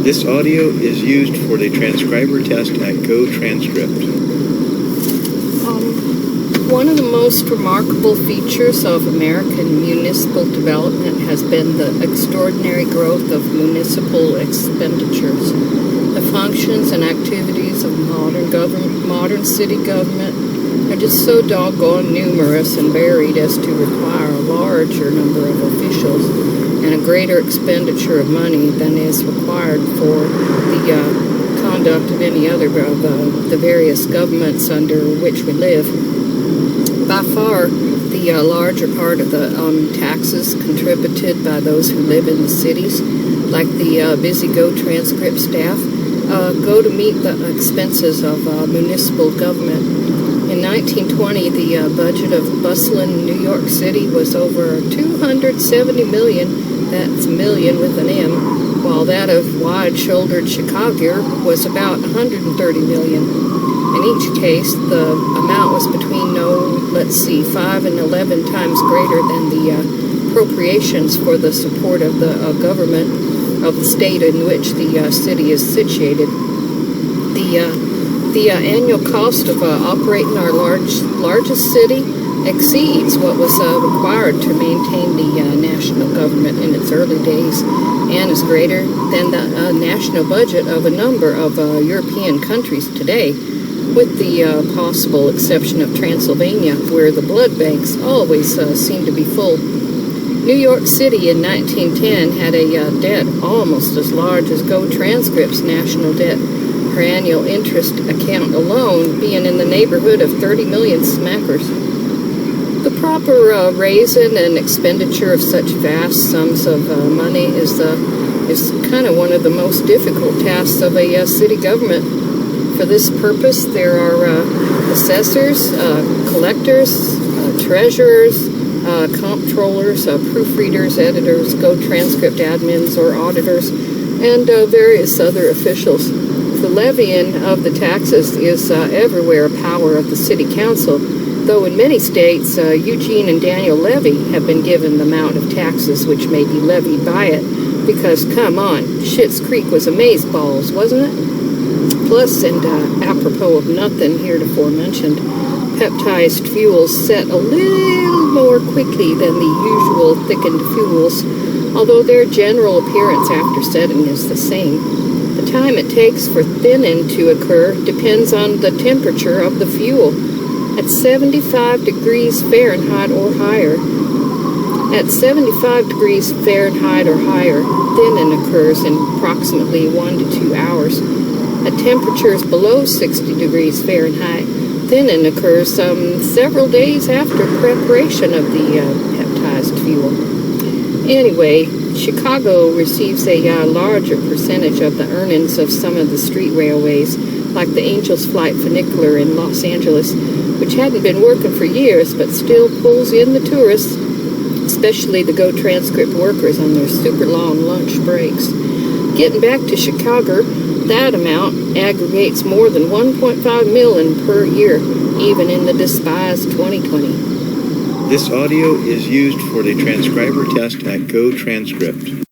This audio is used for the transcriber test at GoTranscript. One of the most remarkable features of American municipal development has been the extraordinary growth of municipal expenditures. The functions and activities of modern city government are just so doggone numerous and varied as to require a larger number of officials and a greater expenditure of money than is required for the conduct of any other of the various governments under which we live. By far, the larger part of the taxes contributed by those who live in the cities, like the busy GoTranscript staff, go to meet the expenses of municipal government. In 1920, the budget of bustling New York City was over 270 million, that's million with an M, while that of wide-shouldered Chicago was about 130 million. In each case, the amount was between 5 and 11 times greater than the appropriations for the support of the government of the state in which the city is situated. The annual cost of operating our largest city exceeds what was required to maintain the national government in its early days, and is greater than the national budget of a number of European countries today, with the possible exception of Transylvania, where the blood banks always seem to be full. New York City in 1910 had a debt almost as large as GoTranscript's national debt, her annual interest account alone being in the neighborhood of 30 million smackers. The proper raising and expenditure of such vast sums of money is kind of one of the most difficult tasks of a city government. For this purpose, there are assessors, collectors, treasurers, comptrollers, proofreaders, editors, GoTranscript admins or auditors, and various other officials. The levying of the taxes is everywhere a power of the city council, though in many states, Eugene and Daniel Levy have been given the amount of taxes which may be levied by it, because, come on, Schitt's Creek was amazeballs, wasn't it? Plus, and apropos of nothing heretofore mentioned, peptized fuels set a little more quickly than the usual thickened fuels, although their general appearance after setting is the same. The time it takes for thinning to occur depends on the temperature of the fuel, at 75 degrees Fahrenheit or higher. At 75 degrees Fahrenheit or higher, thinning occurs in approximately 1 to 2 hours. At temperatures below 60 degrees Fahrenheit, thinning occurs several days after preparation of the peptized fuel. Anyway, Chicago receives a larger percentage of the earnings of some of the street railways, like the Angels Flight Funicular in Los Angeles, which hadn't been working for years but still pulls in the tourists, especially the GoTranscript workers on their super long lunch breaks. Getting back to Chicago, that amount aggregates more than $1.5 million per year, even in the despised 2020. This audio is used for the transcriber test at GoTranscript.